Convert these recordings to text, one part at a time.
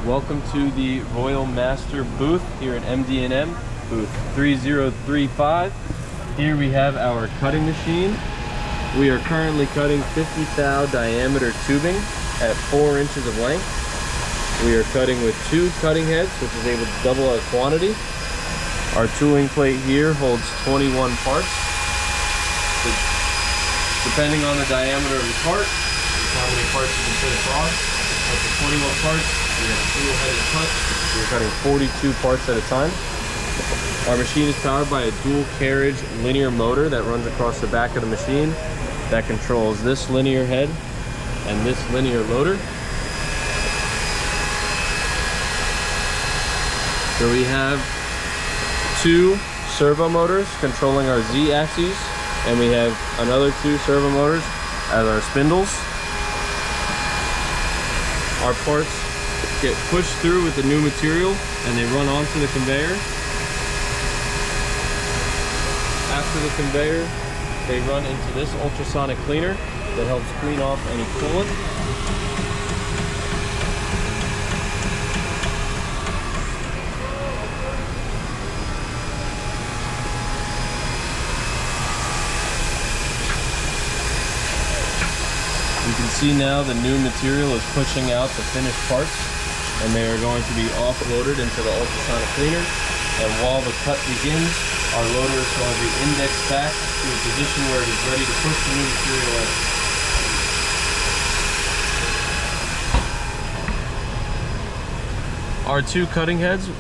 Welcome to the Royal Master booth here at MDM, booth 3035. Here we have our cutting machine. We are currently cutting 50 thou diameter tubing at 4 inches of length. We are cutting with 2 cutting heads, which is able to double our quantity. Our tooling plate here holds 21 parts. Depending on the diameter of the part, how many parts you can fit across. Up to 21 parts, we have a single-headed cut. We're cutting 42 parts at a time. Our machine is powered by a dual carriage linear motor that runs across the back of the machine that controls this linear head and this linear loader. So we have 2 servo motors controlling our Z-axes, and we have another 2 servo motors as our spindles. Our parts get pushed through with the new material and they run onto the conveyor. After the conveyor, they run into this ultrasonic cleaner that helps clean off any coolant. You can see now the new material is pushing out the finished parts, and they are going to be offloaded into the ultrasonic cleaner. And while the cut begins, our loader is going to be indexed back to a position where it is ready to push the new material in. Our 2 cutting heads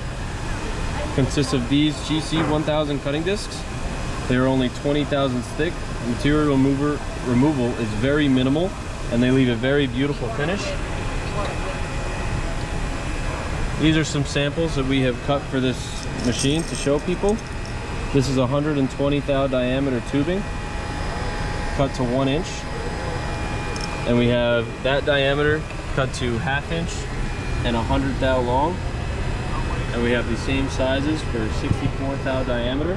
consist of these GC 1000 cutting discs. They are only 20 thousandths thick. Material removal is very minimal, and they leave a very beautiful finish. These are some samples that we have cut for this machine to show people. This is 120 thou diameter tubing cut to 1 inch, and we have that diameter cut to 1/2 inch and 100 thou long, and we have the same sizes for 64 thou diameter.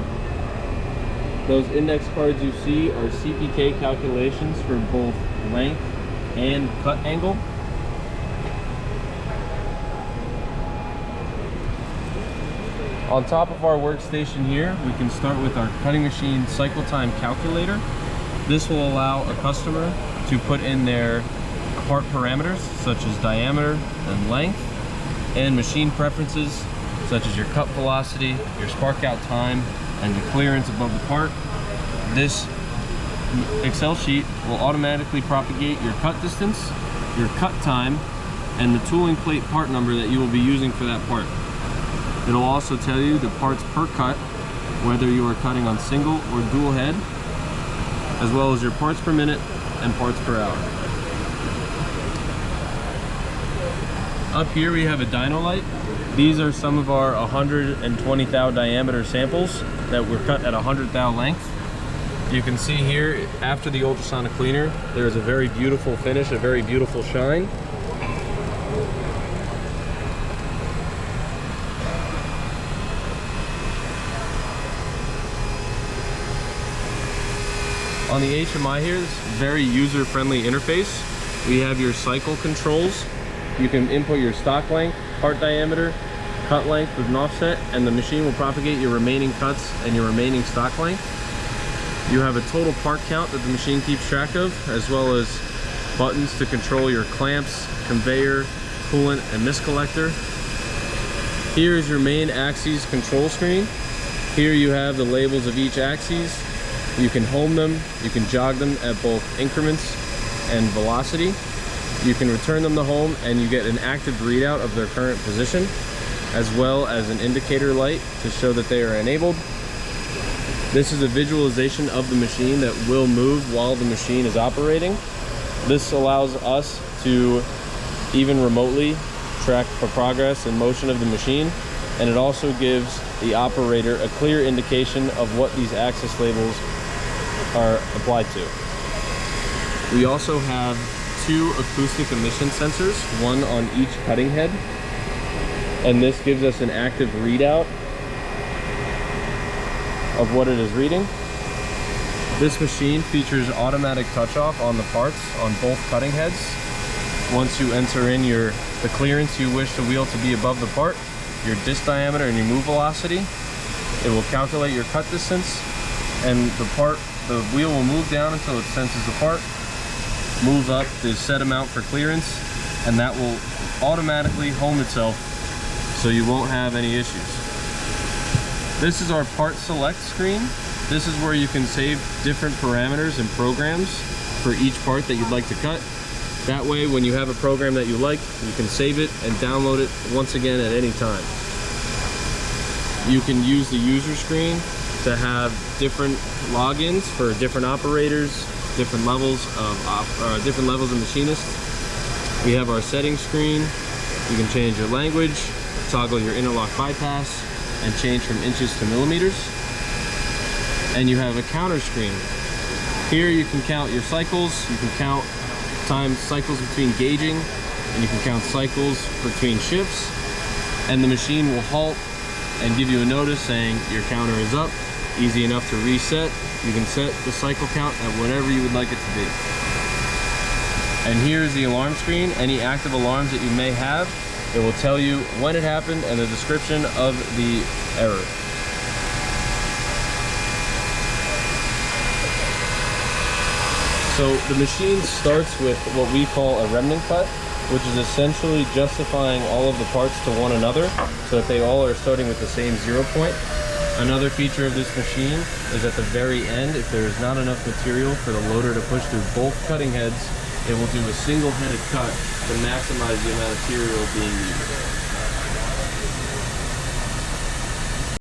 Those index cards you see are CPK calculations for both length and cut angle. On top of our workstation here, we can start with our cutting machine cycle time calculator. This will allow a customer to put in their part parameters such as diameter and length, and machine preferences such as your cut velocity, your spark out time, and the clearance above the part. This Excel sheet will automatically propagate your cut distance, your cut time, and the tooling plate part number that you will be using for that part. It'll also tell you the parts per cut, whether you are cutting on single or dual head, as well as your parts per minute and parts per hour. Up here we have a dyno light. These are some of our 120 thou diameter samples that were cut at 100 thou length. You can see here, after the ultrasonic cleaner, there is a very beautiful finish, a very beautiful shine. On the HMI here, it's a very user-friendly interface. We have your cycle controls. You can input your stock length, part diameter, cut length with an offset, and the machine will propagate your remaining cuts and your remaining stock length. You have a total part count that the machine keeps track of, as well as buttons to control your clamps, conveyor, coolant, and mist collector. Here is your main axis control screen. Here you have the labels of each axis. You can home them, you can jog them at both increments and velocity. You can return them to home and you get an active readout of their current position, as well as an indicator light to show that they are enabled. This is a visualization of the machine that will move while the machine is operating. This allows us to even remotely track the progress and motion of the machine, and it also gives the operator a clear indication of what these axis labels are applied to. We also have 2 acoustic emission sensors, one on each cutting head, and this gives us an active readout of what it is reading. This machine features automatic touch off on the parts on both cutting heads. Once you enter in the clearance you wish the wheel to be above the part, your disc diameter and your move velocity, it will calculate your cut distance, and the wheel will move down until it senses the part, move up the set amount for clearance, and that will automatically home itself so you won't have any issues. This is our part select screen. This is where you can save different parameters and programs for each part that you'd like to cut. That way, when you have a program that you like, you can save it and download it once again at any time. You can use the user screen to have different logins for different operators, different levels of machinists. We have our settings screen. You can change your language, toggle your interlock bypass, and change from inches to millimeters. And you have a counter screen. Here you can count your cycles, you can count cycles between gauging, and you can count cycles between shifts, and the machine will halt and give you a notice saying your counter is up. Easy enough to reset. You can set the cycle count at whatever you would like it to be. And here's the alarm screen. Any active alarms that you may have, it will tell you when it happened and the description of the error. So the machine starts with what we call a remnant cut, which is essentially justifying all of the parts to one another so that they all are starting with the same 0 point. Another feature of this machine is at the very end, if there is not enough material for the loader to push through both cutting heads, it will do a single-headed cut to maximize the amount of material being used.